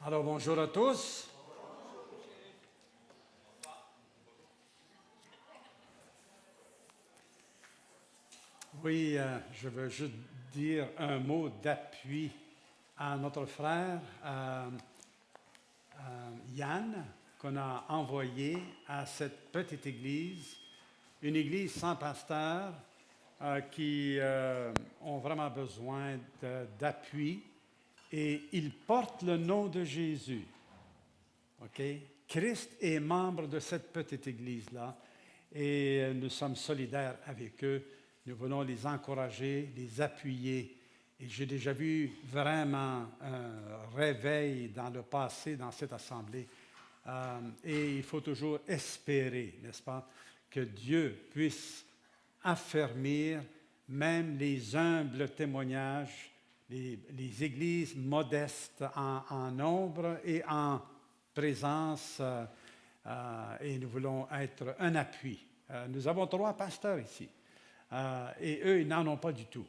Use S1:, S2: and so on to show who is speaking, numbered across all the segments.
S1: Alors bonjour à tous. Oui, je veux juste dire un mot d'appui à notre frère Yann, qu'on a envoyé à cette petite église, une église sans pasteur, qui ont vraiment besoin d'appui. Et il porte le nom de Jésus. OK? Christ est membre de cette petite église-là et nous sommes solidaires avec eux. Nous voulons les encourager, les appuyer. Et j'ai déjà vu vraiment un réveil dans le passé dans cette assemblée. Et il faut toujours espérer, n'est-ce pas, que Dieu puisse affermir même les humbles témoignages, les églises modestes en nombre et en présence, et nous voulons être un appui. Nous avons 3 pasteurs ici, et eux, ils n'en ont pas du tout.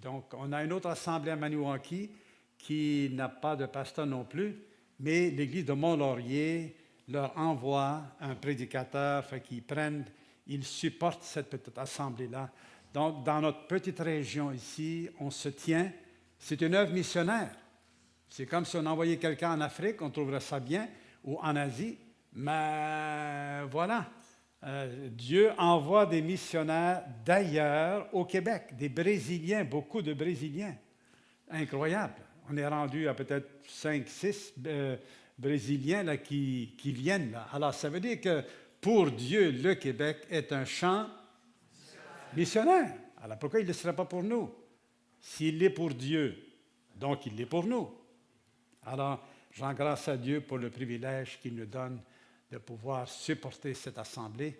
S1: Donc, on a une autre assemblée à Maniwaki qui n'a pas de pasteur non plus, mais l'église de Mont-Laurier leur envoie un prédicateur, fait qu'ils ils supportent cette petite assemblée-là. Donc, dans notre petite région ici, on se tient. C'est une œuvre missionnaire. C'est comme si on envoyait quelqu'un en Afrique, on trouverait ça bien, ou en Asie. Mais voilà, Dieu envoie des missionnaires d'ailleurs au Québec, des Brésiliens, beaucoup de Brésiliens. Incroyable. On est rendu à peut-être 5, 6 Brésiliens là, qui viennent là. Alors, ça veut dire que pour Dieu, le Québec est un champ missionnaire. Alors, pourquoi il ne le serait pas pour nous? S'il l'est pour Dieu, donc il l'est pour nous. Alors, je rends grâce à Dieu pour le privilège qu'il nous donne de pouvoir supporter cette assemblée.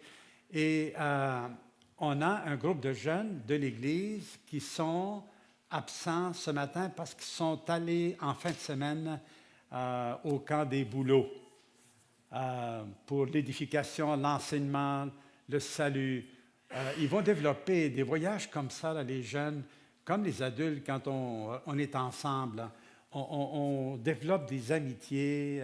S1: Et on a un groupe de jeunes de l'Église qui sont absents ce matin parce qu'ils sont allés en fin de semaine au camp des bouleaux pour l'édification, l'enseignement, le salut. Ils vont développer des voyages comme ça, là, les jeunes, comme les adultes, quand on est ensemble. Là, on développe des amitiés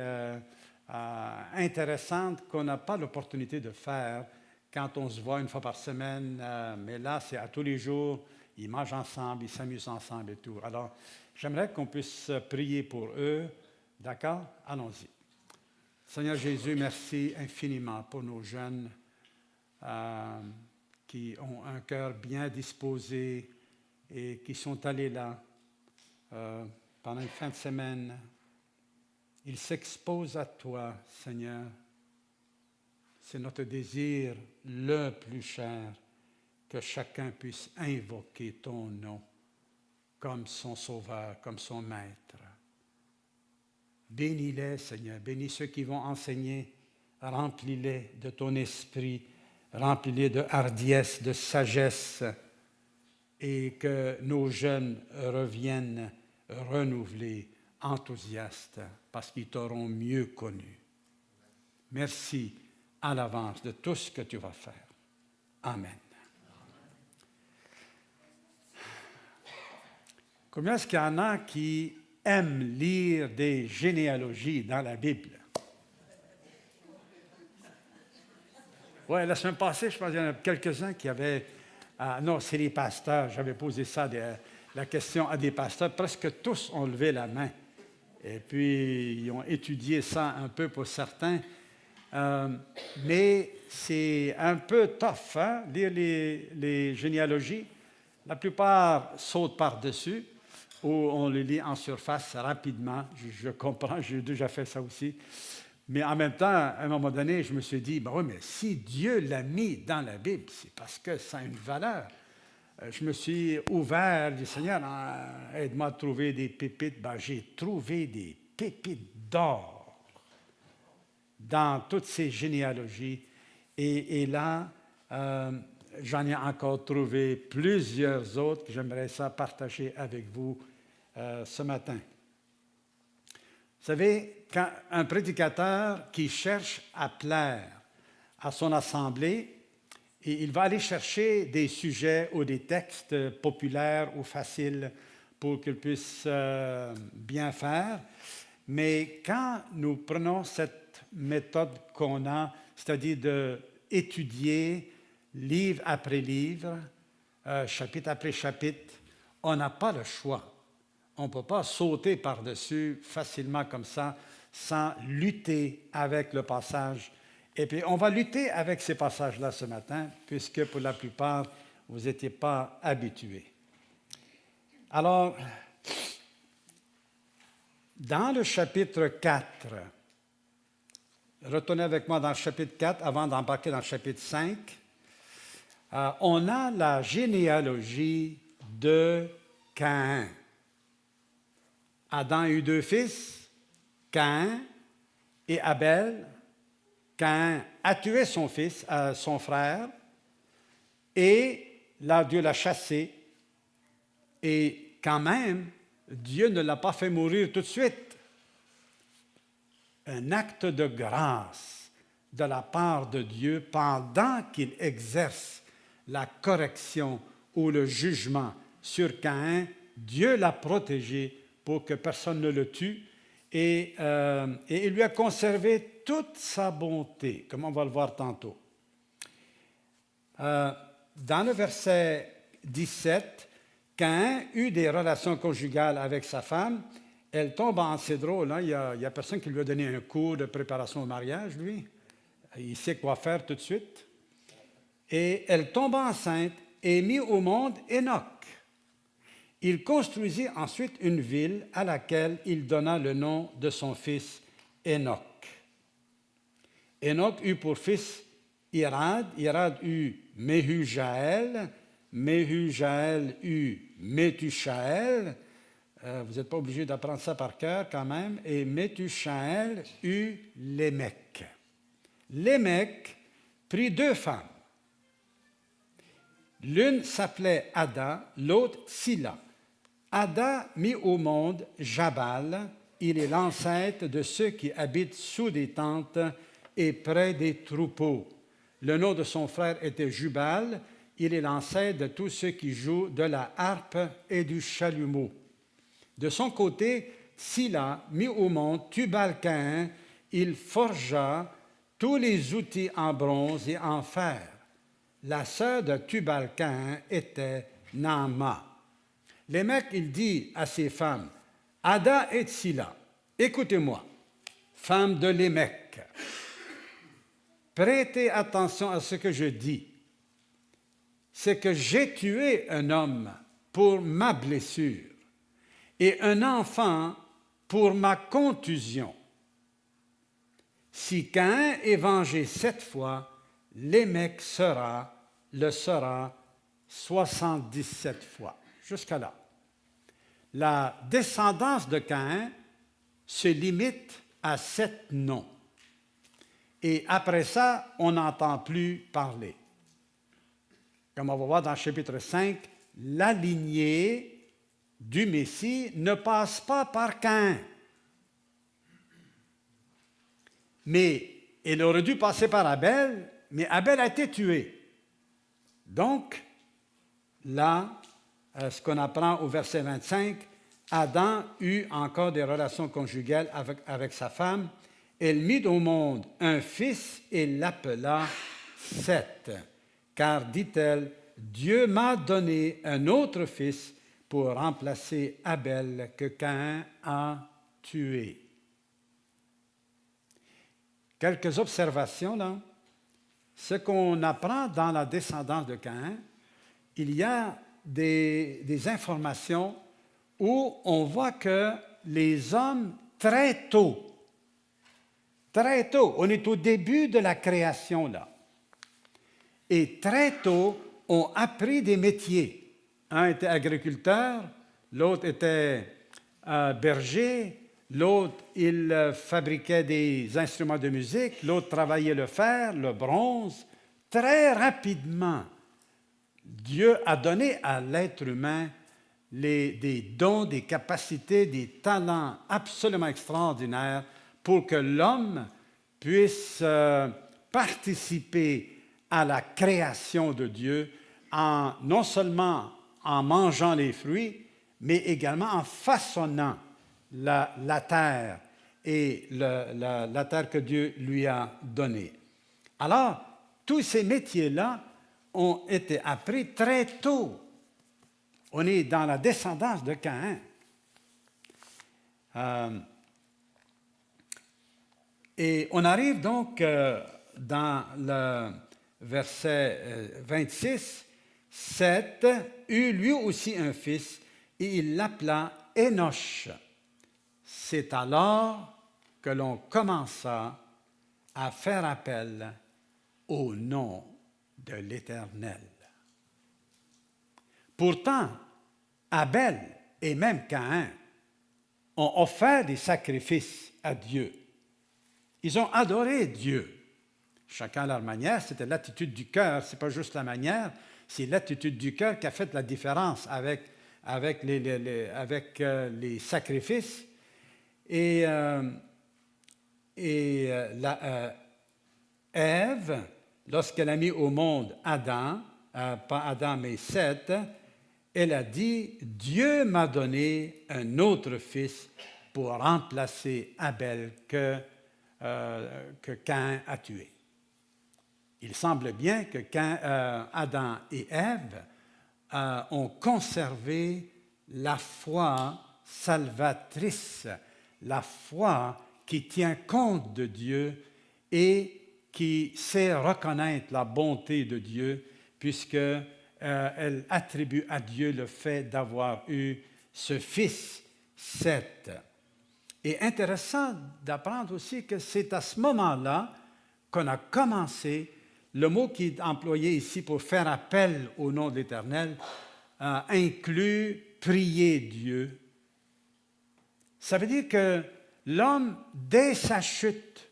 S1: intéressantes qu'on n'a pas l'opportunité de faire quand on se voit une fois par semaine. Mais là, c'est à tous les jours. Ils mangent ensemble, ils s'amusent ensemble et tout. Alors, j'aimerais qu'on puisse prier pour eux. D'accord? Allons-y. Seigneur Jésus, merci infiniment pour nos jeunes qui ont un cœur bien disposé et qui sont allés là pendant une fin de semaine. Ils s'exposent à toi, Seigneur. C'est notre désir le plus cher que chacun puisse invoquer ton nom comme son sauveur, comme son maître. Bénis-les, Seigneur. Bénis ceux qui vont enseigner. Remplis-les de ton esprit. Remplis-les de hardiesse, de sagesse. Et que nos jeunes reviennent renouvelés, enthousiastes, parce qu'ils t'auront mieux connu. Merci à l'avance de tout ce que tu vas faire. Amen. Combien est-ce qu'il y en a qui aiment lire des généalogies dans la Bible? Oui, la semaine passée, je pense qu'il y en a quelques-uns qui avaient... non, c'est les pasteurs. J'avais posé ça, la question à des pasteurs. Presque tous ont levé la main. Et puis, ils ont étudié ça un peu pour certains. Mais c'est un peu tough, hein, lire les généalogies. La plupart sautent par-dessus ou on les lit en surface rapidement. Je comprends, j'ai déjà fait ça aussi. Mais en même temps, à un moment donné, je me suis dit, ben oui, mais si Dieu l'a mis dans la Bible, c'est parce que ça a une valeur. Je me suis ouvert, je dis, Seigneur, aide-moi à trouver des pépites. Ben, j'ai trouvé des pépites d'or dans toutes ces généalogies. Et là, j'en ai encore trouvé plusieurs autres que j'aimerais ça partager avec vous ce matin. Vous savez, quand un prédicateur qui cherche à plaire à son assemblée, il va aller chercher des sujets ou des textes populaires ou faciles pour qu'il puisse bien faire. Mais quand nous prenons cette méthode qu'on a, c'est-à-dire d'étudier livre après livre, chapitre après chapitre, on n'a pas le choix. On ne peut pas sauter par-dessus facilement comme ça, sans lutter avec le passage. Et puis, on va lutter avec ces passages-là ce matin, puisque pour la plupart, vous n'étiez pas habitués. Alors, dans le chapitre 4, retournez avec moi dans le chapitre 4 avant d'embarquer dans le chapitre 5, on a la généalogie de Caïn. Adam a eu 2 fils, Caïn et Abel. Caïn a tué son fils, son frère, et là, Dieu l'a chassé. Et quand même, Dieu ne l'a pas fait mourir tout de suite. Un acte de grâce de la part de Dieu pendant qu'il exerce la correction ou le jugement sur Caïn, Dieu l'a protégé pour que personne ne le tue et il lui a conservé toute sa bonté, comme on va le voir tantôt. Dans le verset 17, Caïn eut des relations conjugales avec sa femme. Elle tombe en... C'est drôle, hein? Il y a personne qui lui a donné un cours de préparation au mariage, lui. Il sait quoi faire tout de suite. Et elle tombe enceinte et mit au monde Enoch. Il construisit ensuite une ville à laquelle il donna le nom de son fils Enoch. Enoch eut pour fils Irad, Irad eut Méhujaël, Méhujaël eut Métushaël, vous n'êtes pas obligé d'apprendre ça par cœur quand même, et Métushaël eut Lémec. Lémec prit 2 femmes. L'une s'appelait Ada, l'autre Silla. Ada mit au monde Jabal, il est l'ancêtre de ceux qui habitent sous des tentes et près des troupeaux. Le nom de son frère était Jubal, il est l'ancêtre de tous ceux qui jouent de la harpe et du chalumeau. De son côté, Silla mit au monde Tubal-Caïn, il forgea tous les outils en bronze et en fer. La sœur de Tubal-Caïn était Naama. Lémec, il dit à ses femmes, Ada et Silla, écoutez-moi, femmes de Lémec, prêtez attention à ce que je dis. C'est que j'ai tué un homme pour ma blessure et un enfant pour ma contusion. Si Caïn est vengé 7 fois, Lémec le sera 77 fois. Jusqu'à là. La descendance de Caïn se limite à 7 noms. Et après ça, on n'entend plus parler. Comme on va voir dans le chapitre 5, la lignée du Messie ne passe pas par Caïn. Mais elle aurait dû passer par Abel, mais Abel a été tué. Donc, là, ce qu'on apprend au verset 25, Adam eut encore des relations conjugales avec sa femme. Elle mit au monde un fils et l'appela Seth, car, dit-elle, Dieu m'a donné un autre fils pour remplacer Abel que Caïn a tué. Quelques observations là. Ce qu'on apprend dans la descendance de Caïn, il y a des informations où on voit que les hommes, très tôt, on est au début de la création là, et très tôt, ont appris des métiers. Un était agriculteur, l'autre était berger, l'autre, il fabriquait des instruments de musique, l'autre travaillait le fer, le bronze. Très rapidement, Dieu a donné à l'être humain des dons, des capacités, des talents absolument extraordinaires pour que l'homme puisse participer à la création de Dieu non seulement en mangeant les fruits, mais également en façonnant la terre et la terre que Dieu lui a donnée. Alors, tous ces métiers-là ont été appris très tôt. On est dans la descendance de Caïn. Et on arrive donc dans le verset 26. Seth eut lui aussi un fils et il l'appela Énoch. C'est alors que l'on commença à faire appel au nom de l'Éternel. Pourtant, Abel et même Caïn ont offert des sacrifices à Dieu. Ils ont adoré Dieu. Chacun à leur manière, c'était l'attitude du cœur, ce n'est pas juste la manière, c'est l'attitude du cœur qui a fait la différence avec les sacrifices. Et Ève, lorsqu'elle a mis au monde Adam, pas Adam mais Seth, elle a dit, Dieu m'a donné un autre fils pour remplacer Abel que Caïn a tué. Il semble bien que Adam et Ève ont conservé la foi salvatrice, la foi qui tient compte de Dieu et qui sait reconnaître la bonté de Dieu, puisqu'elle attribue à Dieu le fait d'avoir eu ce fils, Seth. Et intéressant d'apprendre aussi que c'est à ce moment-là qu'on a commencé. Le mot qui est employé ici pour faire appel au nom de l'Éternel inclut prier Dieu. Ça veut dire que l'homme, dès sa chute,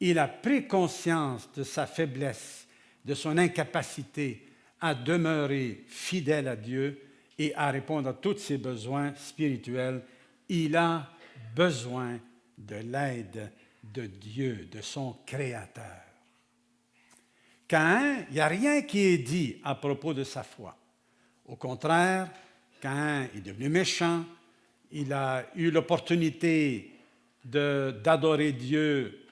S1: il a pris conscience de sa faiblesse, de son incapacité à demeurer fidèle à Dieu et à répondre à tous ses besoins spirituels. Il a besoin de l'aide de Dieu, de son Créateur. Caïn, il n'y a rien qui est dit à propos de sa foi. Au contraire, Caïn est devenu méchant, il a eu l'opportunité d'adorer Dieu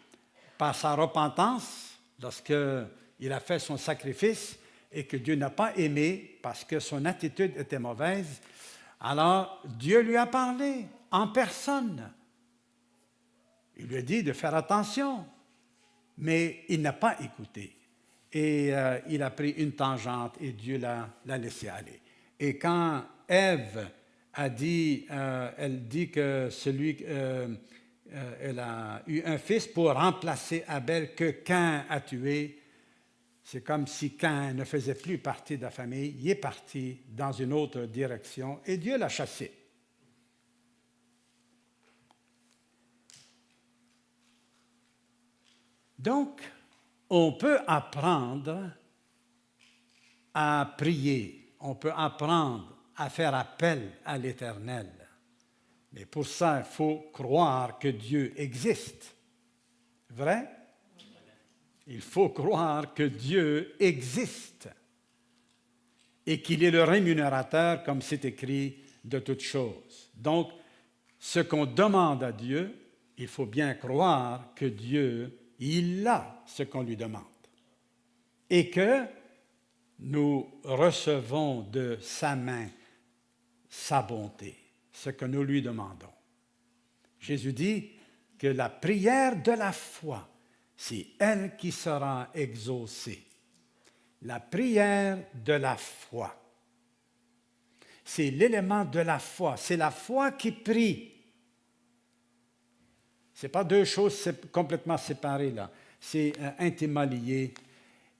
S1: par sa repentance lorsqu'il a fait son sacrifice et que Dieu n'a pas aimé parce que son attitude était mauvaise. Alors Dieu lui a parlé en personne. Il lui a dit de faire attention, mais il n'a pas écouté. Et il a pris une tangente et Dieu l'a laissé aller. Et quand Ève a dit, elle dit que elle a eu un fils pour remplacer Abel que Caïn a tué, c'est comme si Caïn ne faisait plus partie de la famille, il est parti dans une autre direction et Dieu l'a chassé. Donc, on peut apprendre à prier, on peut apprendre à faire appel à l'Éternel. Mais pour ça, il faut croire que Dieu existe. Vrai? Il faut croire que Dieu existe et qu'il est le rémunérateur, comme c'est écrit, de toutes choses. Donc, ce qu'on demande à Dieu, il faut bien croire que Dieu, il a ce qu'on lui demande. Et que nous recevons de sa main sa bonté, ce que nous lui demandons. Jésus dit que la prière de la foi, c'est elle qui sera exaucée. La prière de la foi. C'est l'élément de la foi. C'est la foi qui prie. Ce n'est pas deux choses complètement séparées là. C'est intimement lié.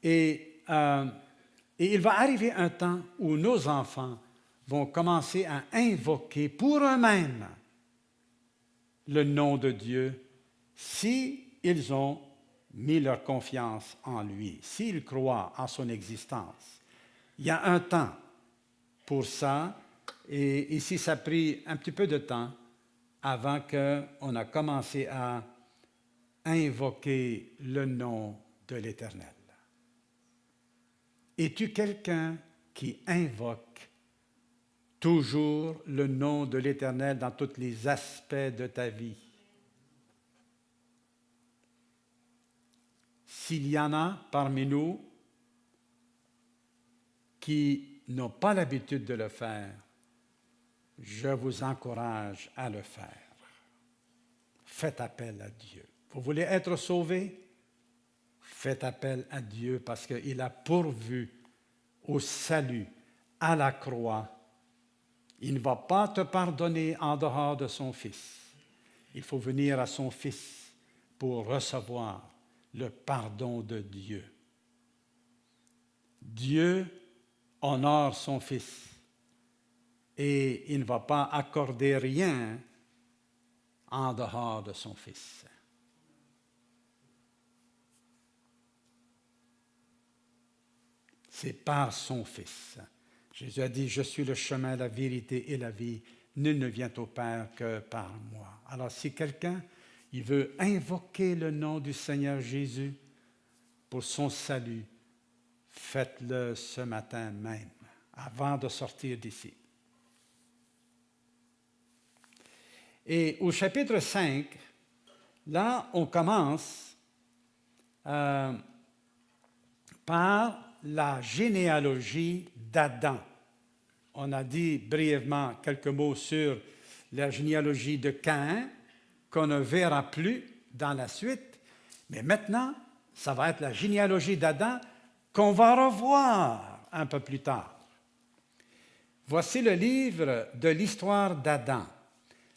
S1: Et il va arriver un temps où nos enfants vont commencer à invoquer pour eux-mêmes le nom de Dieu s'ils ont mis leur confiance en lui, s'ils croient en son existence. Il y a un temps pour ça, et ici ça a pris un petit peu de temps avant qu'on a commencé à invoquer le nom de l'Éternel. Es-tu quelqu'un qui invoque toujours le nom de l'Éternel dans tous les aspects de ta vie? s'il y en a parmi nous qui n'ont pas l'habitude de le faire, je vous encourage à le faire. Faites appel à Dieu. Vous voulez être sauvé? Faites appel à Dieu parce qu'il a pourvu au salut à la croix. Il ne va pas te pardonner en dehors de son Fils. Il faut venir à son Fils pour recevoir le pardon de Dieu. Dieu honore son Fils et il ne va pas accorder rien en dehors de son Fils. C'est par son Fils. Jésus a dit, « Je suis le chemin, la vérité et la vie. Nul ne vient au Père que par moi. » Alors, si quelqu'un il veut invoquer le nom du Seigneur Jésus pour son salut, faites-le ce matin même, avant de sortir d'ici. Et au chapitre 5, là, on commence par la généalogie d'Adam. On a dit brièvement quelques mots sur la généalogie de Caïn, qu'on ne verra plus dans la suite, mais maintenant, ça va être la généalogie d'Adam qu'on va revoir un peu plus tard. Voici le livre de l'histoire d'Adam.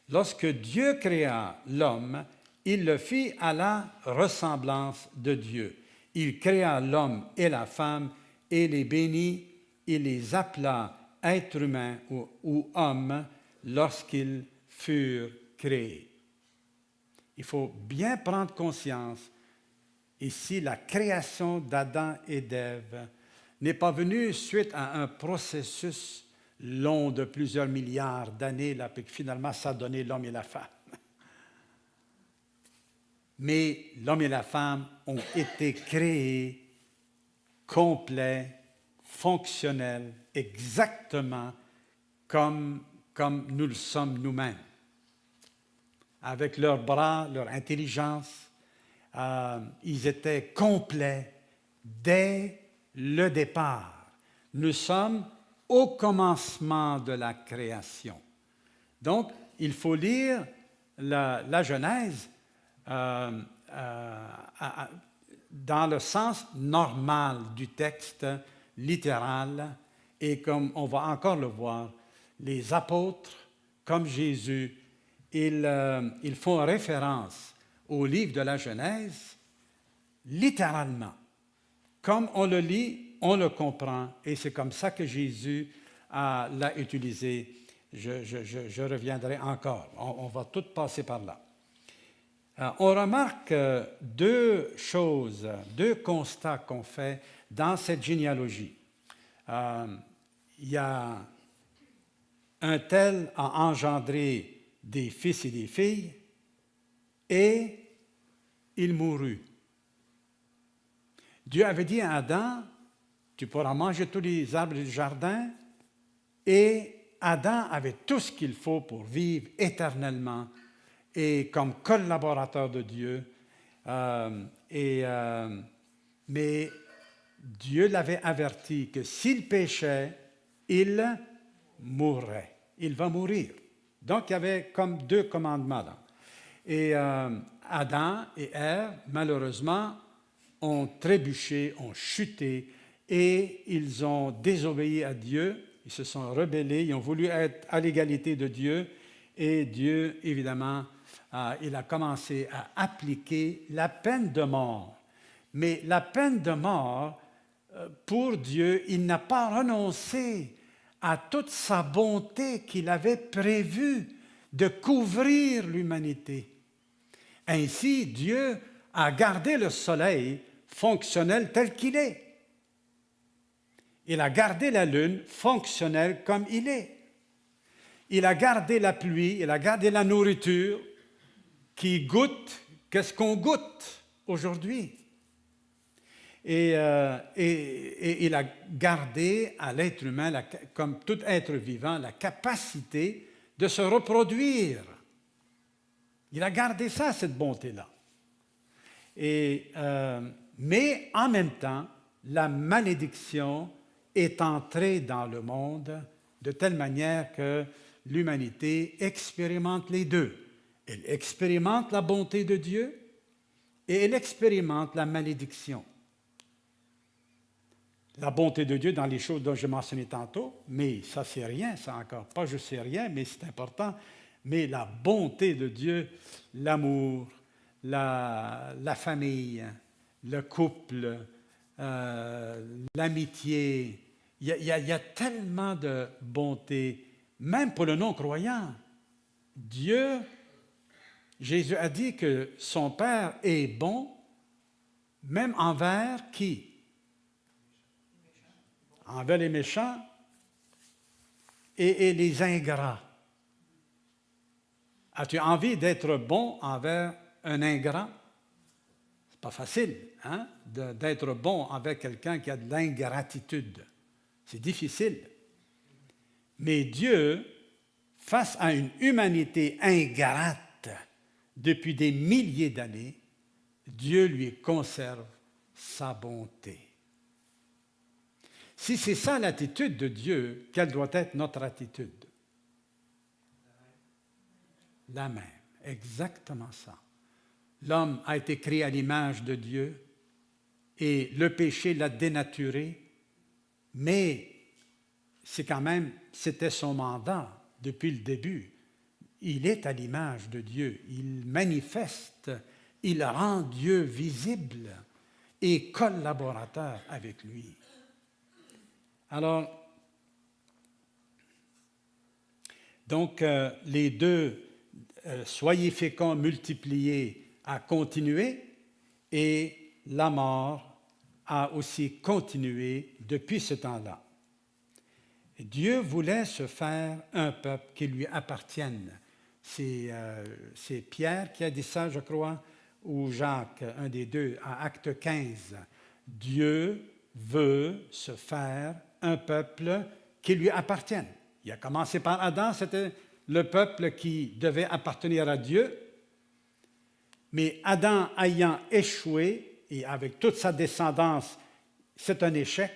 S1: Lorsque Dieu créa l'homme, il le fit à la ressemblance de Dieu. Il créa l'homme et la femme et les bénit, il les appela êtres humains ou hommes lorsqu'ils furent créés. Il faut bien prendre conscience, ici, la création d'Adam et d'Ève n'est pas venue suite à un processus long de plusieurs milliards d'années, là, puis finalement, ça a donné l'homme et la femme. Mais l'homme et la femme ont été créés complets, fonctionnels, exactement comme nous le sommes nous-mêmes. Avec leurs bras, leur intelligence, ils étaient complets dès le départ. Nous sommes au commencement de la création. Donc, il faut lire la Genèse dans le sens normal du texte, littéral, et comme on va encore le voir, les apôtres, comme Jésus, ils font référence au livre de la Genèse littéralement. Comme on le lit, on le comprend, et c'est comme ça que Jésus l'a utilisé. Je reviendrai encore. On va tout passer par là. On remarque deux choses, deux constats qu'on fait dans cette généalogie. Il y a un tel a engendré des fils et des filles, et il mourut. Dieu avait dit à Adam, tu pourras manger tous les arbres du jardin, et Adam avait tout ce qu'il faut pour vivre éternellement et comme collaborateur de Dieu. Mais Dieu l'avait averti que s'il péchait, il mourrait. Il va mourir. Donc, il y avait comme deux commandements là. Et Adam et Ève, malheureusement, ont trébuché, ont chuté, et ils ont désobéi à Dieu, ils se sont rebellés, ils ont voulu être à l'égalité de Dieu, et Dieu, évidemment, il a commencé à appliquer la peine de mort. Mais la peine de mort, pour Dieu, il n'a pas renoncé à toute sa bonté qu'il avait prévue de couvrir l'humanité. Ainsi, Dieu a gardé le soleil fonctionnel tel qu'il est. Il a gardé la lune fonctionnelle comme il est. Il a gardé la pluie, il a gardé la nourriture qui goûte qu'est-ce qu'on goûte aujourd'hui. Et il a gardé à l'être humain, comme tout être vivant, la capacité de se reproduire. Il a gardé ça, cette bonté-là. Et Mais en même temps, la malédiction est entrée dans le monde de telle manière que l'humanité expérimente les deux. Elle expérimente la bonté de Dieu et elle expérimente la malédiction. La bonté de Dieu dans les choses dont je mentionnais tantôt, mais ça c'est rien, ça encore pas je sais rien, mais c'est important. Mais la bonté de Dieu, l'amour, la famille, le couple, l'amitié, il y a tellement de bonté, même pour le non-croyant. Dieu, Jésus a dit que son Père est bon, même envers qui? Envers les méchants et les ingrats. As-tu envie d'être bon envers un ingrat? C'est pas facile, hein, d'être bon avec quelqu'un qui a de l'ingratitude. C'est difficile. Mais Dieu, face à une humanité ingrate depuis des milliers d'années, Dieu lui conserve sa bonté. Si c'est ça l'attitude de Dieu, quelle doit être notre attitude? La même, exactement ça. L'homme a été créé à l'image de Dieu et le péché l'a dénaturé, mais c'est quand même, c'était son mandat depuis le début. Il est à l'image de Dieu, il manifeste, il rend Dieu visible et collaborateur avec lui. Alors, donc, les deux, soyez féconds, multipliez, a continué, et la mort a aussi continué depuis ce temps-là. Dieu voulait se faire un peuple qui lui appartienne. C'est Pierre qui a dit ça, je crois, ou Jacques, un des deux, à Acte 15. Dieu veut se faire un peuple qui lui appartienne. Il a commencé par Adam, c'était le peuple qui devait appartenir à Dieu. Mais Adam ayant échoué, et avec toute sa descendance, c'est un échec,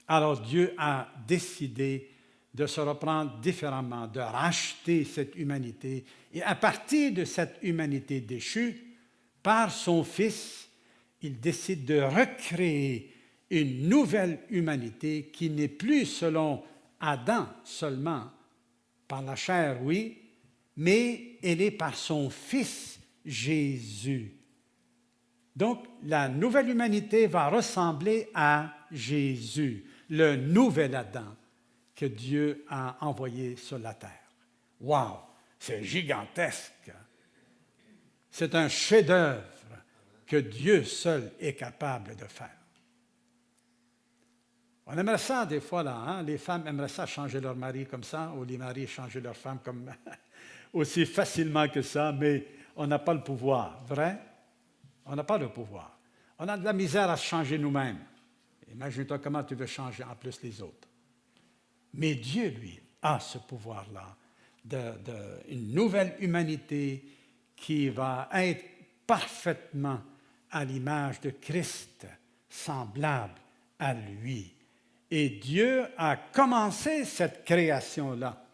S1: alors Dieu a décidé de se reprendre différemment, de racheter cette humanité. Et à partir de cette humanité déchue, par son Fils, il décide de recréer une nouvelle humanité qui n'est plus selon Adam seulement, par la chair, oui, mais elle est par son Fils Jésus. Donc, la nouvelle humanité va ressembler à Jésus, le nouvel Adam que Dieu a envoyé sur la terre. Wow! C'est gigantesque! C'est un chef-d'œuvre que Dieu seul est capable de faire. On aimerait ça des fois, là, hein? Les femmes aimeraient ça changer leur mari comme ça, ou les maris changer leur femme comme aussi facilement que ça, mais on n'a pas le pouvoir, vrai? On n'a pas le pouvoir. On a de la misère à se changer nous-mêmes. Imagine-toi comment tu veux changer en plus les autres. Mais Dieu, lui, a ce pouvoir-là, une nouvelle humanité qui va être parfaitement à l'image de Christ, semblable à lui. Et Dieu a commencé cette création-là.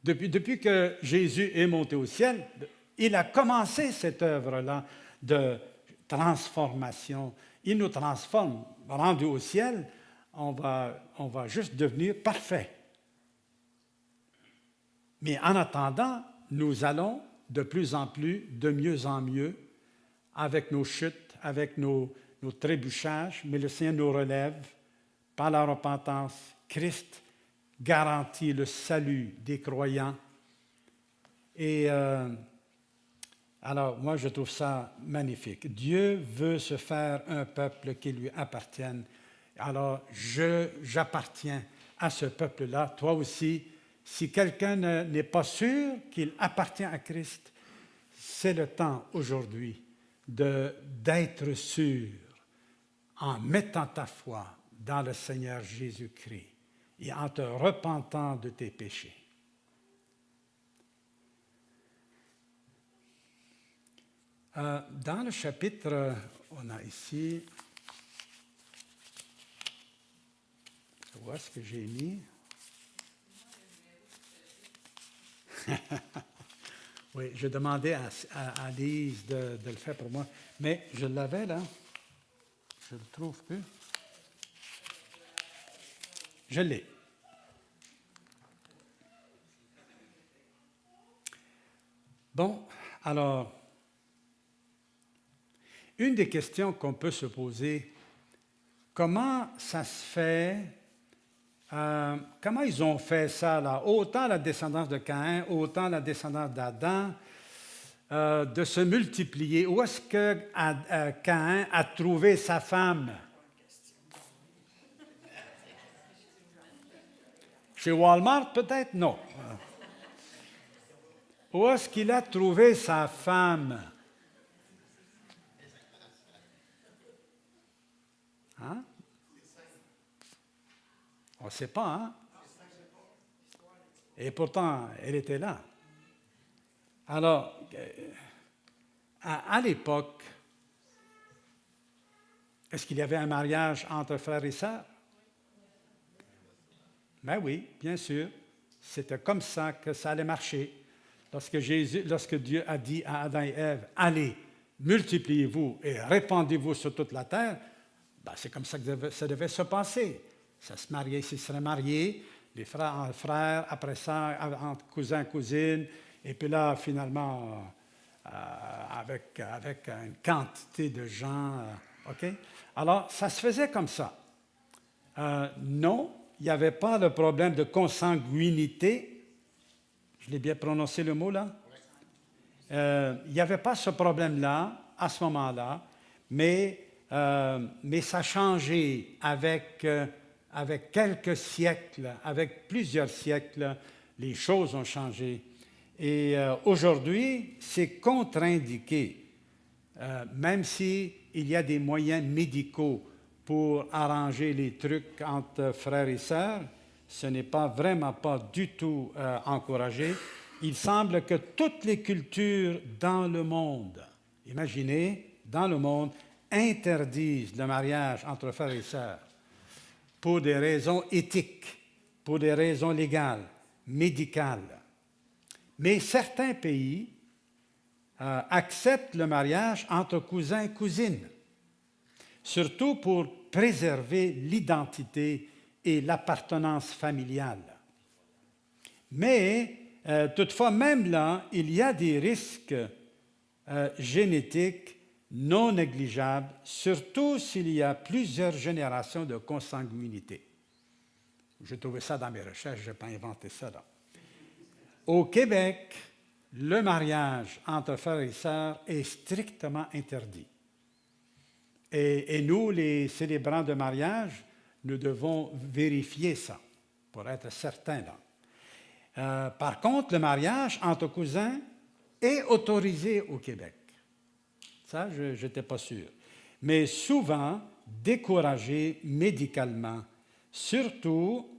S1: Depuis que Jésus est monté au ciel, il a commencé cette œuvre-là de transformation. Il nous transforme. Rendu au ciel, on va juste devenir parfait. Mais en attendant, nous allons de plus en plus, de mieux en mieux, avec nos chutes, avec nos trébuchages, mais le Seigneur nous relève par la repentance. Christ garantit le salut des croyants. Et alors, moi, je trouve ça magnifique. Dieu veut se faire un peuple qui lui appartienne. Alors, j'appartiens à ce peuple-là. Toi aussi, si quelqu'un n'est pas sûr qu'il appartient à Christ, c'est le temps aujourd'hui d'être sûr en mettant ta foi dans le Seigneur Jésus-Christ et en te repentant de tes péchés. Dans le chapitre, on a ici, où est-ce que j'ai mis? Oui, je demandais à Lise de le faire pour moi, mais je l'avais là. Je ne le trouve plus. Je l'ai. Bon, alors, une des questions qu'on peut se poser, comment ça se fait, comment ils ont fait ça là, autant la descendance de Caïn, autant la descendance d'Adam, de se multiplier. Où est-ce que Caïn a trouvé sa femme? Chez Walmart, peut-être? Non. Où est-ce qu'il a trouvé sa femme? Hein? On ne sait pas, hein? Et pourtant, elle était là. Alors, à l'époque, est-ce qu'il y avait un mariage entre frères et sœurs? Ben oui, bien sûr. C'était comme ça que ça allait marcher. Lorsque Dieu a dit à Adam et Ève, allez, multipliez-vous et répandez-vous sur toute la terre, ben c'est comme ça que ça devait se passer. Ça se mariait, s'ils seraient mariés, les frères en frères, après ça, entre cousins, cousines, et puis là, finalement, avec une quantité de gens, OK? Alors, ça se faisait comme ça. Non, il n'y avait pas le problème de consanguinité. Je l'ai bien prononcé le mot là? Il n'y avait pas ce problème-là, à ce moment-là, mais ça a changé avec quelques siècles, avec plusieurs siècles, les choses ont changé. Et aujourd'hui, c'est contre-indiqué, même s'il y a des moyens médicaux pour arranger les trucs entre frères et sœurs, ce n'est vraiment pas du tout encouragé. Il semble que toutes les cultures dans le monde, imaginez, dans le monde, interdisent le mariage entre frères et sœurs pour des raisons éthiques, pour des raisons légales, médicales. Mais certains pays acceptent le mariage entre cousins et cousines, surtout pour préserver l'identité et l'appartenance familiale. Mais toutefois, même là, il y a des risques génétiques non négligeables, surtout s'il y a plusieurs générations de consanguinité. J'ai trouvé ça dans mes recherches, je n'ai pas inventé ça là. Au Québec, le mariage entre frères et sœurs est strictement interdit. Et nous, les célébrants de mariage, nous devons vérifier ça pour être certains là. Par contre, le mariage entre cousins est autorisé au Québec. Ça, je n'étais pas sûr. Mais souvent découragé médicalement, surtout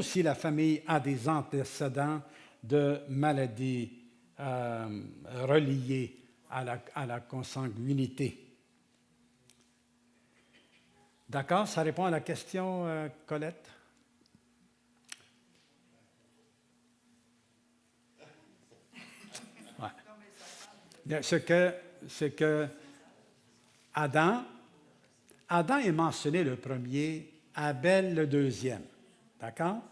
S1: si la famille a des antécédents de maladies reliées à la consanguinité. D'accord? Ça répond à la question, Colette? Ouais. C'est que Adam est mentionné le premier, Abel le deuxième. D'accord?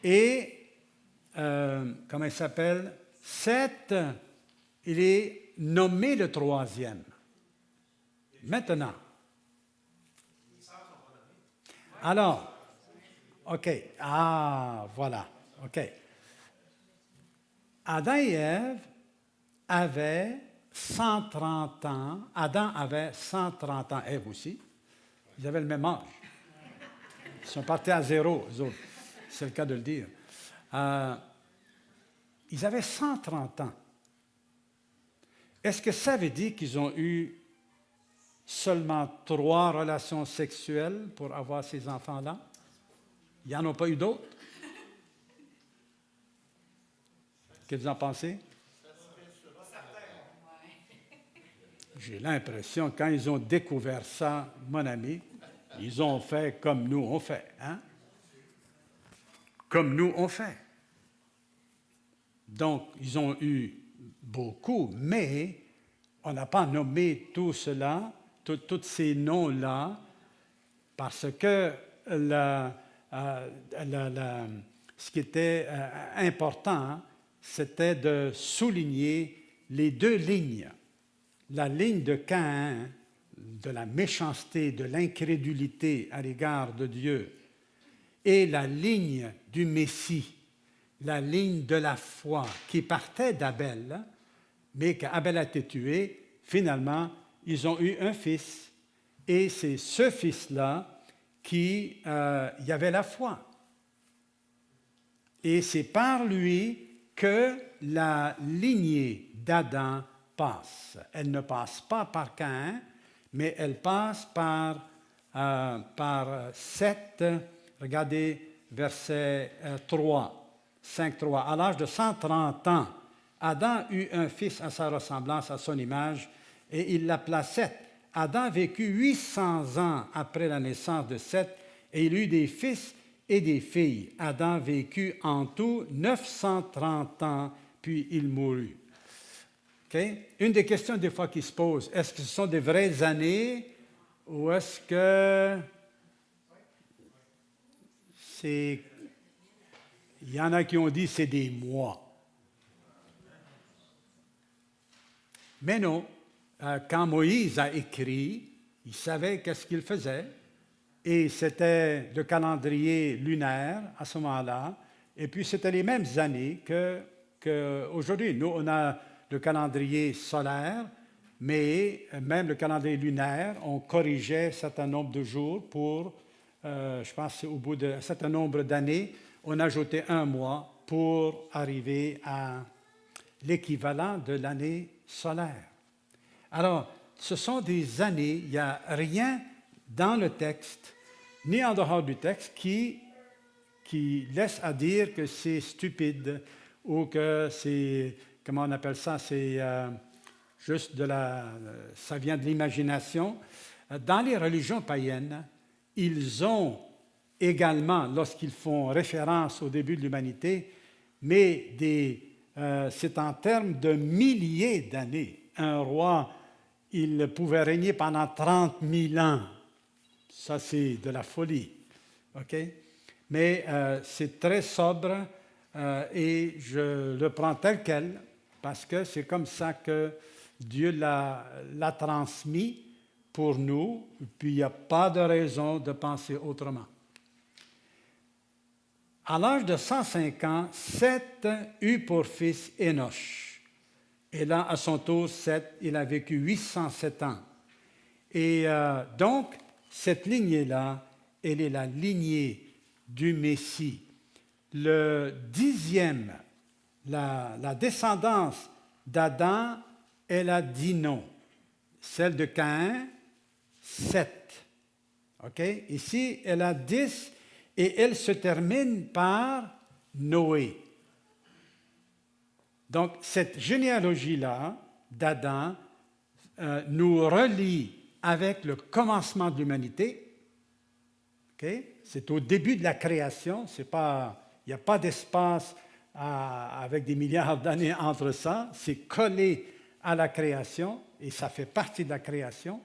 S1: Et, comment il s'appelle? Seth, il est nommé le troisième. Maintenant. Alors, OK. Ah, voilà. OK. Adam et Ève avaient 130 ans. Adam avait 130 ans. Ève aussi. Ils avaient le même âge. Ils sont partis à zéro, eux autres. C'est le cas de le dire. Ils avaient 130 ans. Est-ce que ça veut dire qu'ils ont eu seulement 3 relations sexuelles pour avoir ces enfants-là? Il n'y en a pas eu d'autres? Qu'est-ce que vous en pensez? j'ai l'impression, quand ils ont découvert ça, mon ami, ils ont fait comme nous on fait. Hein? Comme nous on fait. Donc, ils ont eu beaucoup, mais on n'a pas nommé tout cela, tous ces noms-là, parce que ce qui était important, c'était de souligner les deux lignes. La ligne de Caïn, de la méchanceté, de l'incrédulité à l'égard de Dieu, et la ligne du Messie, la ligne de la foi qui partait d'Abel, mais qu'Abel a été tué. Finalement, ils ont eu un fils, et c'est ce fils-là qui y avait la foi. Et c'est par lui que la lignée d'Adam passe. Elle ne passe pas par Caïn, mais elle passe par Seth. Regardez verset 3, 5.3. À l'âge de 130 ans, Adam eut un fils à sa ressemblance, à son image, et il l'appela Seth. Adam vécut 800 ans après la naissance de Seth, et il eut des fils et des filles. Adam vécut en tout 930 ans, puis il mourut. Okay? Une des questions des fois qui se pose, est-ce que ce sont des vraies années ou est-ce que c'est... Il y en a qui ont dit c'est des mois. Mais non, quand Moïse a écrit, il savait qu'est-ce qu'il faisait. Et c'était le calendrier lunaire à ce moment-là. Et puis, c'était les mêmes années qu'aujourd'hui. Nous, on a le calendrier solaire, mais même le calendrier lunaire, on corrigeait un certain nombre de jours pour, je pense, au bout d'un certain nombre d'années, on ajoutait un mois pour arriver à l'équivalent de l'année solaire. Alors, ce sont des années, il n'y a rien dans le texte, ni en dehors du texte, qui laisse à dire que c'est stupide ou que c'est, comment on appelle ça, c'est juste ça vient de l'imagination. Dans les religions païennes, ils ont également, lorsqu'ils font référence au début de l'humanité, mais c'est en termes de milliers d'années. Un roi, il pouvait régner pendant 30 000 ans. Ça, c'est de la folie. OK? Mais c'est très sobre et je le prends tel quel parce que c'est comme ça que Dieu l'a transmis pour nous, puis il n'y a pas de raison de penser autrement. À l'âge de 105 ans, Seth eut pour fils Énoch. Et là, à son tour, Seth, il a vécu 807 ans. Et donc, cette lignée-là, elle est la lignée du Messie. Le 10e, la descendance d'Adam, elle a 10 noms. Celle de Caïn, 7. OK? Ici, elle a 10 et elle se termine par Noé. Donc, cette généalogie-là d'Adam nous relie avec le commencement de l'humanité. Okay? C'est au début de la création. Il n'y a pas d'espace avec des milliards d'années entre ça. C'est collé à la création et ça fait partie de la création.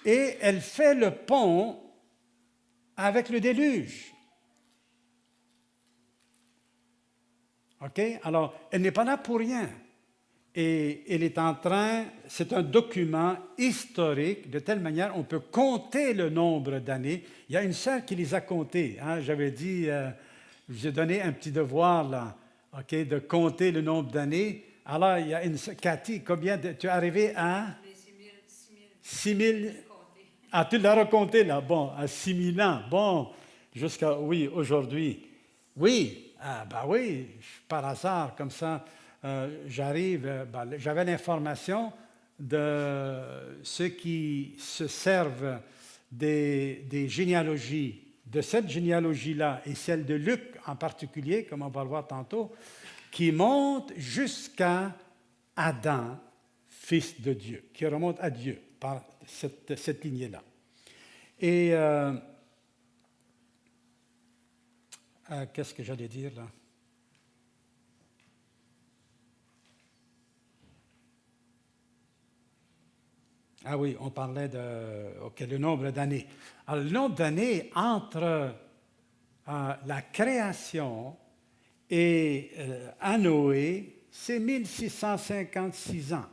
S1: Et elle fait le pont avec le déluge. OK? Alors, elle n'est pas là pour rien. Et elle est c'est un document historique, de telle manière on peut compter le nombre d'années. Il y a une sœur qui les a comptés. Hein? J'avais dit, je vous ai donné un petit devoir, là, OK, de compter le nombre d'années. Alors, il y a une sœur, Cathy, tu es arrivé à? 6 000. Ah, tu l'as recompté, là. Bon, à 6 000 ans. Bon, oui, aujourd'hui. Oui, oui, par hasard, comme ça. J'arrive, j'avais l'information de ceux qui se servent des généalogies, de cette généalogie-là et celle de Luc en particulier, comme on va le voir tantôt, qui monte jusqu'à Adam, fils de Dieu, qui remonte à Dieu par cette lignée-là. Et qu'est-ce que j'allais dire là? Ah oui, on parlait le nombre d'années. Alors, le nombre d'années entre la création et à Noé, c'est 1656 ans.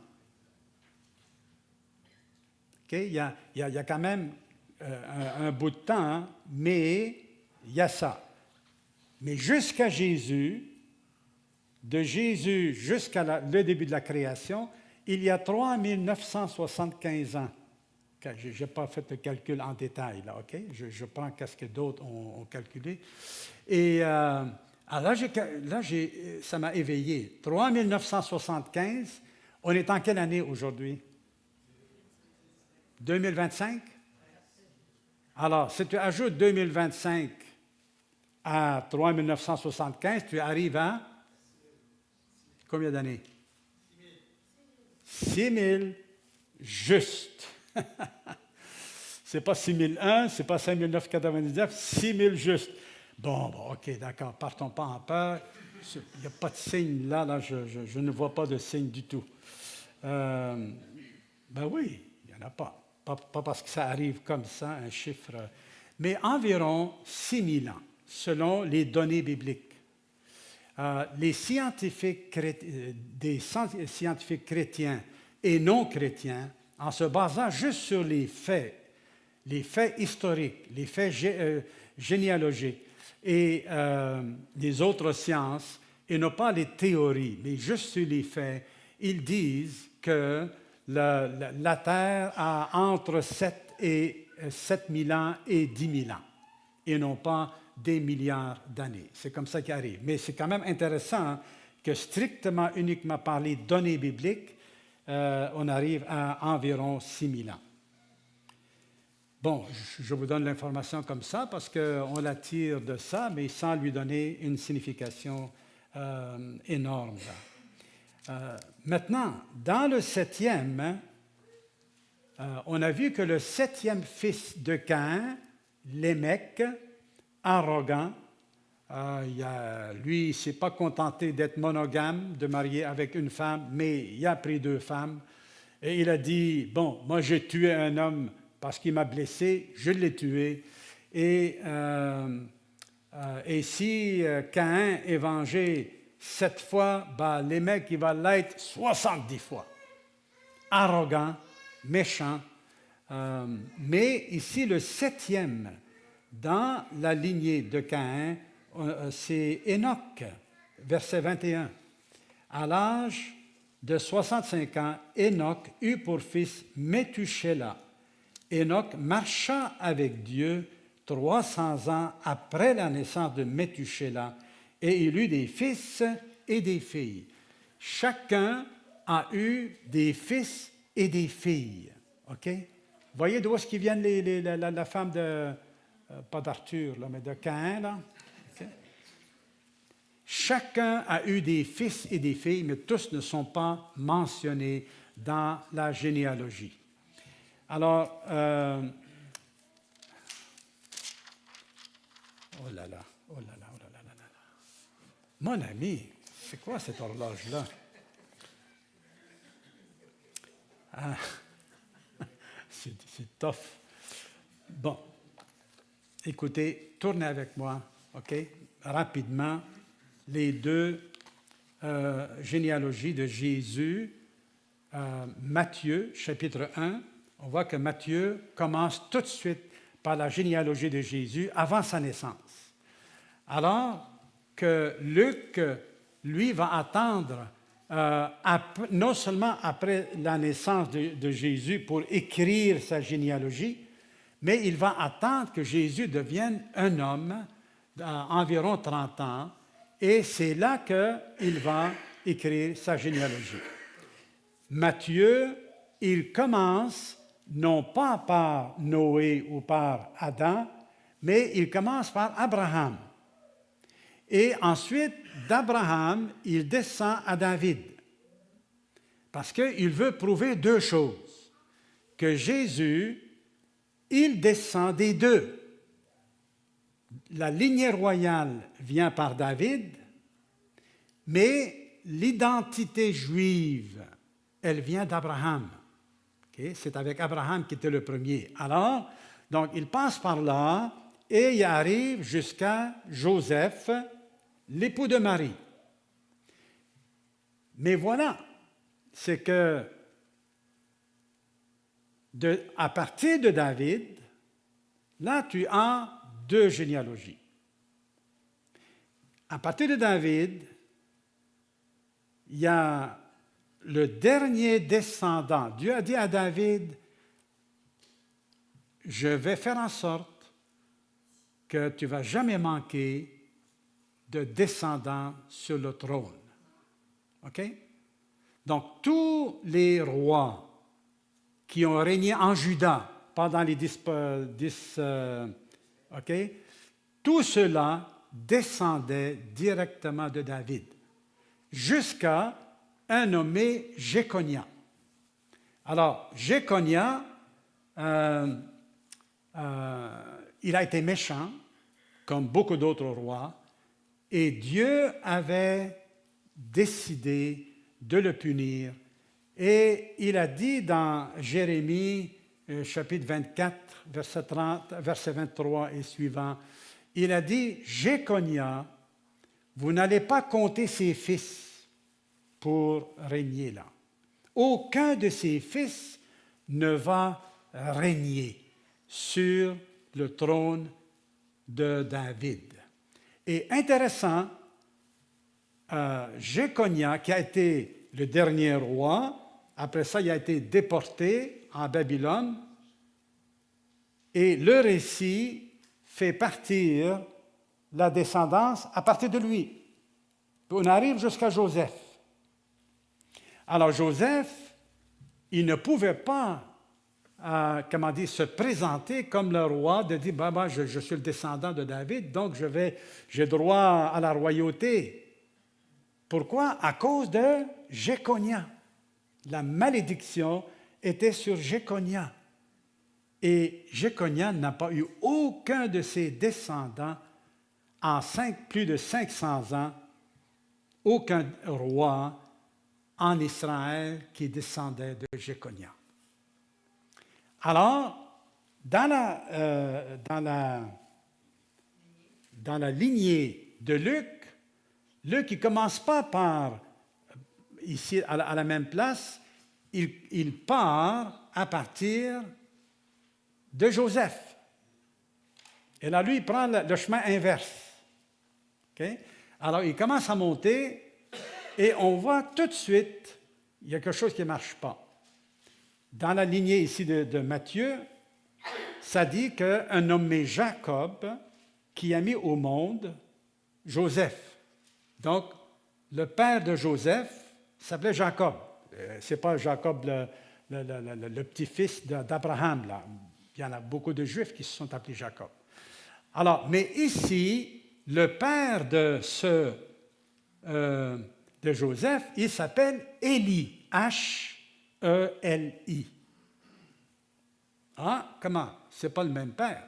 S1: Okay? Il y a quand même un bout de temps, hein, mais il y a ça. Mais jusqu'à Jésus, de Jésus jusqu'à le début de la création, il y a 3975 ans. Je n'ai pas fait le calcul en détail, là, OK? Je prends ce que d'autres ont calculé. Et alors ça m'a éveillé. 3975, on est en quelle année aujourd'hui? 2025? Alors, si tu ajoutes 2025 à 3975, tu arrives à combien d'années? 6000 juste. C'est pas 6001, c'est pas 5999, 6000 juste. Bon, OK, d'accord, partons pas en peur. Il n'y a pas de signe là, je ne vois pas de signe du tout. Ben oui, il n'y en a pas. Pas parce que ça arrive comme ça, un chiffre. Mais environ 6000 ans, selon les données bibliques. Les scientifiques chrétiens et non chrétiens, en se basant juste sur les faits historiques, les faits généalogiques et les autres sciences, et non pas les théories, mais juste sur les faits, ils disent que la Terre a entre 7000 ans et 10 000 ans, et non pas des milliards d'années. C'est comme ça qu'il arrive. Mais c'est quand même intéressant que strictement, uniquement par les données bibliques, on arrive à environ 6000 ans. Bon, je vous donne l'information comme ça parce qu'on la tire de ça, mais sans lui donner une signification énorme. Maintenant, dans le 7e, on a vu que le 7e fils de Caïn, Lémec, arrogant, lui, il ne s'est pas contenté d'être monogame, de marier avec une femme, mais il a pris 2 femmes. Et il a dit, bon, moi j'ai tué un homme parce qu'il m'a blessé, je l'ai tué. Et si Caïn est vengé 7 fois, Lémec, il va l'être 70 fois. Arrogant, méchant. Mais ici, le 7e, dans la lignée de Caïn, c'est Enoch, verset 21. À l'âge de 65 ans, Enoch eut pour fils Méthusélah. Enoch marcha avec Dieu 300 ans après la naissance de Méthusélah, et il eut des fils et des filles. Chacun a eu des fils et des filles. OK? Voyez d'où est-ce qu'ils viennent la femme de... pas d'Arthur, là, mais de Caïn, là. Okay. Chacun a eu des fils et des filles, mais tous ne sont pas mentionnés dans la généalogie. Alors, oh là là, oh là là, oh là là, là là. Mon ami, c'est quoi cette horloge-là? Ah, c'est tough. Bon. Écoutez, tournez avec moi, OK, rapidement, les 2 généalogies de Jésus. Matthieu, chapitre 1, on voit que Matthieu commence tout de suite par la généalogie de Jésus avant sa naissance. Alors que Luc, lui, va attendre, non seulement après la naissance de Jésus pour écrire sa généalogie, mais il va attendre que Jésus devienne un homme d'environ 30 ans, et c'est là qu'il va écrire sa généalogie. Matthieu, il commence non pas par Noé ou par Adam, mais il commence par Abraham. Et ensuite, d'Abraham, il descend à David. Parce qu'il veut prouver deux choses. Que Jésus, il descend des deux. La lignée royale vient par David, mais l'identité juive, elle vient d'Abraham. Okay? C'est avec Abraham qui était le premier. Alors, donc, il passe par là et il arrive jusqu'à Joseph, l'époux de Marie. Mais voilà, c'est que à partir de David, là, tu as deux généalogies. À partir de David, il y a le dernier descendant. Dieu a dit à David, je vais faire en sorte que tu ne vas jamais manquer de descendants sur le trône. OK? Donc, tous les rois qui ont régné en Juda pendant les 10 OK? Tout cela descendait directement de David, jusqu'à un nommé Jéconia. Alors, Jéconia, il a été méchant, comme beaucoup d'autres rois, et Dieu avait décidé de le punir. Et il a dit dans Jérémie, chapitre 24, verset 30, verset 23 et suivant, il a dit, Jéconia, vous n'allez pas compter ses fils pour régner là. Aucun de ses fils ne va régner sur le trône de David. Et intéressant, Jéconia, qui a été le dernier roi, après ça, il a été déporté en Babylone, et le récit fait partir la descendance à partir de lui. Puis on arrive jusqu'à Joseph. Alors Joseph, il ne pouvait pas, se présenter comme le roi, de dire, je suis le descendant de David, donc j'ai droit à la royauté. Pourquoi? À cause de Jéconia. La malédiction était sur Jéconia. Et Jéconia n'a pas eu aucun de ses descendants en plus de 500 ans, aucun roi en Israël qui descendait de Jéconia. Alors, dans la lignée de Luc, Luc, il ne commence pas par, ici, à la même place, il part à partir de Joseph. Et là, lui, il prend le chemin inverse. Okay? Alors, il commence à monter et on voit tout de suite, il y a quelque chose qui ne marche pas. Dans la lignée ici de Matthieu, ça dit qu'un nommé Jacob qui a mis au monde Joseph. Donc, le père de Joseph s'appelait Jacob. Ce n'est pas Jacob le petit-fils d'Abraham, là. Il y en a beaucoup de Juifs qui se sont appelés Jacob. Alors, mais ici, le père de Joseph, il s'appelle Élie, H-E-L-I. Ah, comment? Ce n'est pas le même père.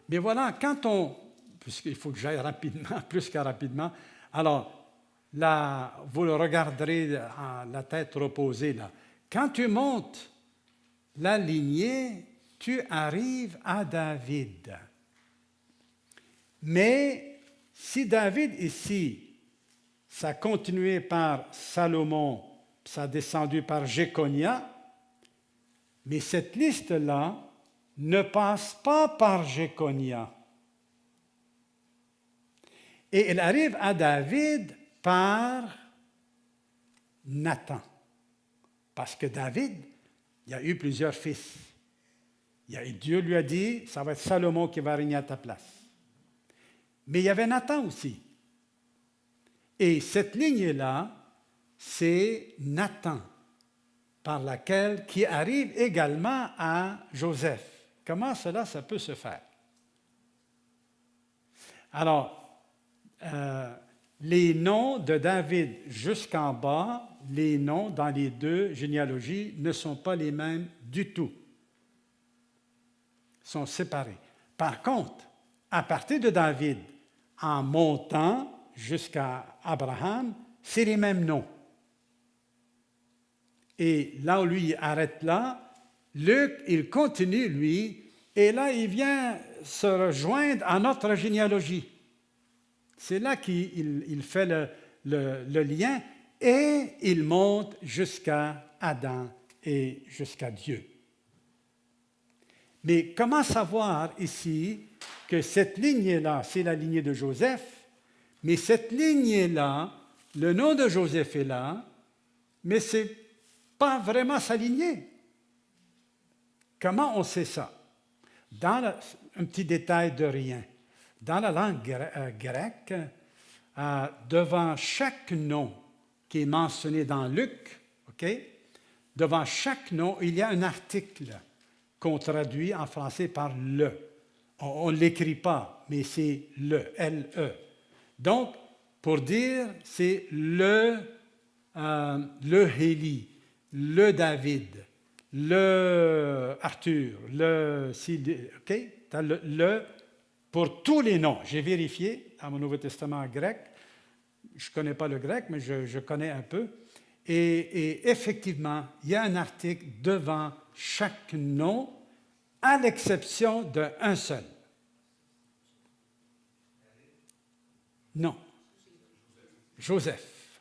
S1: Mais voilà, puisqu'il faut que j'aille rapidement, plus que rapidement, alors, là, vous le regarderez la tête reposée, là. Quand tu montes la lignée, tu arrives à David. Mais si David ici, ça a continué par Salomon, ça a descendu par Jéconia, mais cette liste-là ne passe pas par Jéconia. Et elle arrive à David par Nathan. Parce que David, il a eu plusieurs fils. Dieu lui a dit, ça va être Salomon qui va régner à ta place. Mais il y avait Nathan aussi. Et cette lignée-là, c'est Nathan, qui arrive également à Joseph. Comment cela, ça peut se faire? Alors, les noms de David jusqu'en bas, les noms dans les deux généalogies ne sont pas les mêmes du tout. Ils sont séparés. Par contre, à partir de David, en montant jusqu'à Abraham, c'est les mêmes noms. Et là où lui arrête là, Luc, il continue, lui, et là, il vient se rejoindre à notre généalogie. C'est là qu'il fait le lien et il monte jusqu'à Adam et jusqu'à Dieu. Mais comment savoir ici que cette lignée-là, c'est la lignée de Joseph, mais cette lignée-là, le nom de Joseph est là, mais ce n'est pas vraiment sa lignée. Comment on sait ça? Un petit détail de rien. Dans la langue grecque, devant chaque nom qui est mentionné dans Luc, devant chaque nom, il y a un article qu'on traduit en français par le. On ne l'écrit pas, mais c'est le, L-E. Donc, pour dire, c'est le Élie, le David, le Arthur, le pour tous les noms. J'ai vérifié dans mon Nouveau Testament grec. Je ne connais pas le grec, mais je connais un peu. Et effectivement, il y a un article devant chaque nom, à l'exception d'un seul. Non. Joseph.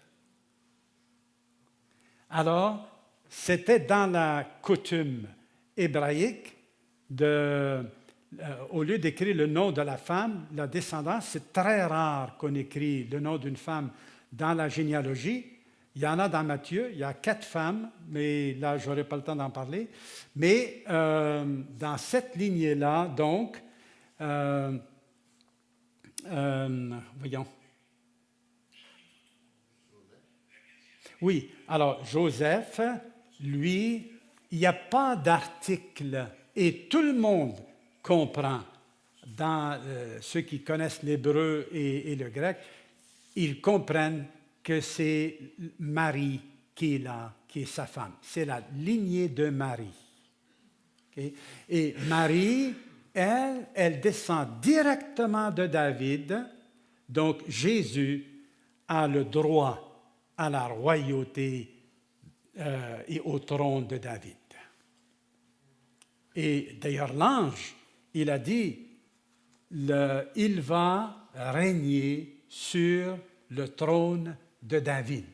S1: Alors, c'était dans la coutume hébraïque au lieu d'écrire le nom de la femme, la descendance, c'est très rare qu'on écrit le nom d'une femme dans la généalogie. Il y en a dans Matthieu, il y a 4 femmes, mais là, je n'aurai pas le temps d'en parler. Mais dans cette lignée-là, donc, voyons. Oui, alors Joseph, lui, il n'y a pas d'article et tout le monde comprend, dans ceux qui connaissent l'hébreu et le grec, ils comprennent que c'est Marie qui est là, qui est sa femme. C'est la lignée de Marie. Okay? Et Marie, elle descend directement de David, donc Jésus a le droit à la royauté et au trône de David. Et d'ailleurs, l'ange, il a dit, il va régner sur le trône de David.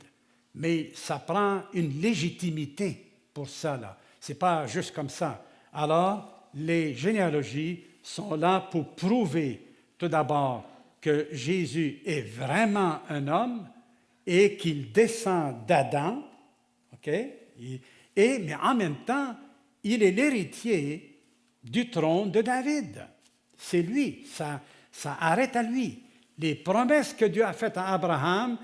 S1: Mais ça prend une légitimité pour ça, là. Ce n'est pas juste comme ça. Alors, les généalogies sont là pour prouver, tout d'abord, que Jésus est vraiment un homme et qu'il descend d'Adam, mais en même temps, il est l'héritier du trône de David. C'est lui, ça arrête à lui. Les promesses que Dieu a faites à Abraham,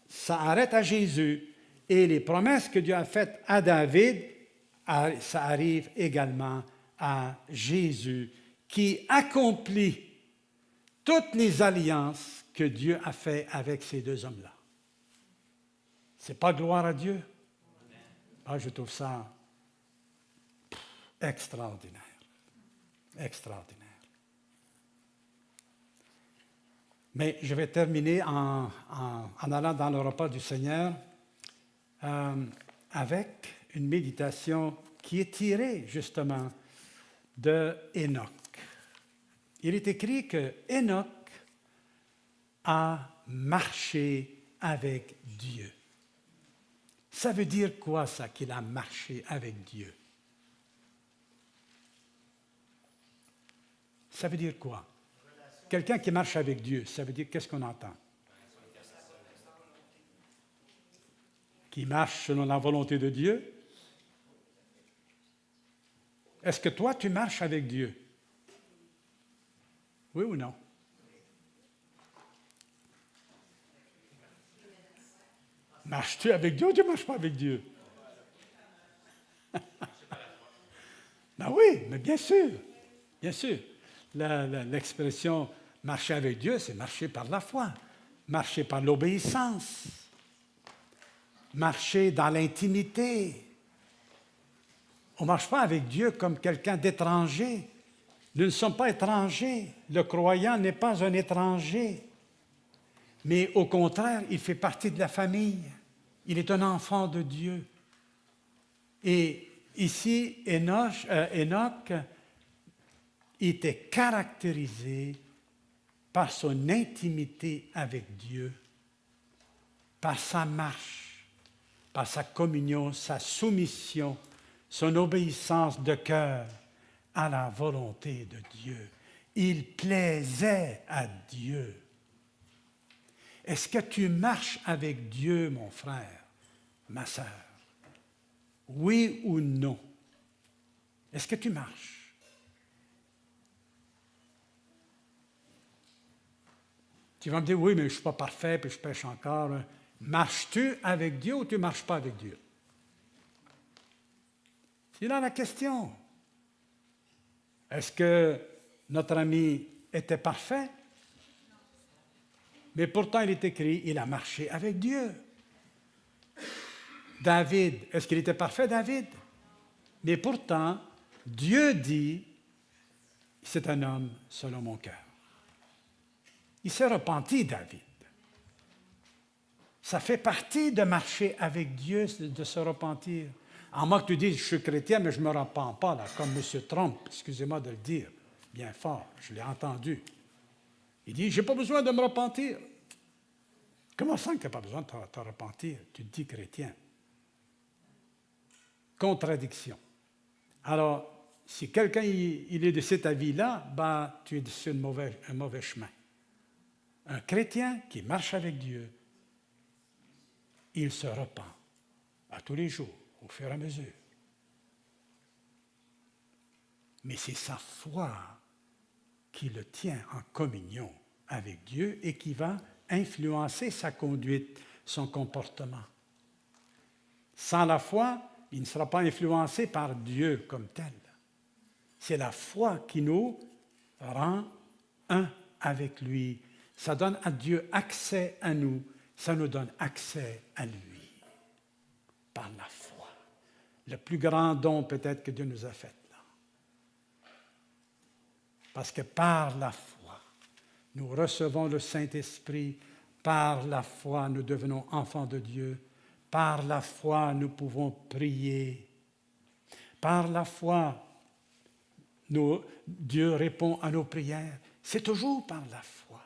S1: ça arrête à Jésus. Et les promesses que Dieu a faites à David, ça arrive également à Jésus, qui accomplit toutes les alliances que Dieu a faites avec ces deux hommes-là. C'est pas gloire à Dieu? Ah, je trouve ça extraordinaire. Extraordinaire. Mais je vais terminer en allant dans le repas du Seigneur avec une méditation qui est tirée justement de Hénoch. Il est écrit que Hénoch a marché avec Dieu. Ça veut dire quoi, ça, qu'il a marché avec Dieu? Ça veut dire quoi? Quelqu'un qui marche avec Dieu, ça veut dire qu'est-ce qu'on entend? Qui marche selon la volonté de Dieu? Est-ce que toi, tu marches avec Dieu? Oui ou non? Marches-tu avec Dieu ou tu ne marches pas avec Dieu? Ben oui, mais bien sûr, bien sûr. L'expression « marcher avec Dieu », c'est marcher par la foi. marcher par l'obéissance, marcher dans l'intimité. On ne marche pas avec Dieu comme quelqu'un d'étranger. Nous ne sommes pas étrangers. Le croyant n'est pas un étranger. Mais au contraire, il fait partie de la famille. Il est un enfant de Dieu. Et ici, Enoch était caractérisé par son intimité avec Dieu, par sa marche, par sa communion, sa soumission, son obéissance de cœur à la volonté de Dieu. Il plaisait à Dieu. Est-ce que tu marches avec Dieu, mon frère, ma sœur? Oui ou non? Est-ce que tu marches? Tu vas me dire, oui, mais je ne suis pas parfait, puis je pêche encore. Marches-tu avec Dieu ou tu ne marches pas avec Dieu? C'est là la question. Est-ce que notre ami était parfait? Mais pourtant, il est écrit, il a marché avec Dieu. David, est-ce qu'il était parfait, David? Mais pourtant, Dieu dit, c'est un homme selon mon cœur. Il s'est repenti, David. Ça fait partie de marcher avec Dieu, de se repentir. En moi que tu dises, je suis chrétien, mais je ne me repens pas, là, comme M. Trump, excusez-moi de le dire, bien fort, je l'ai entendu. Il dit, je n'ai pas besoin de me repentir. Comment ça que tu n'as pas besoin de te repentir? Tu te dis chrétien. Contradiction. Alors, si quelqu'un il est de cet avis-là, ben, tu es sur un mauvais chemin. Un chrétien qui marche avec Dieu, il se repent à tous les jours, au fur et à mesure. Mais c'est sa foi qui le tient en communion avec Dieu et qui va influencer sa conduite, son comportement. Sans la foi, il ne sera pas influencé par Dieu comme tel. C'est la foi qui nous rend un avec lui. Ça donne à Dieu accès à nous, ça nous donne accès à lui. Par la foi. Le plus grand don peut-être que Dieu nous a fait là. Parce que par la foi, nous recevons le Saint-Esprit. Par la foi, nous devenons enfants de Dieu. Par la foi, nous pouvons prier. Par la foi, Dieu répond à nos prières. C'est toujours par la foi.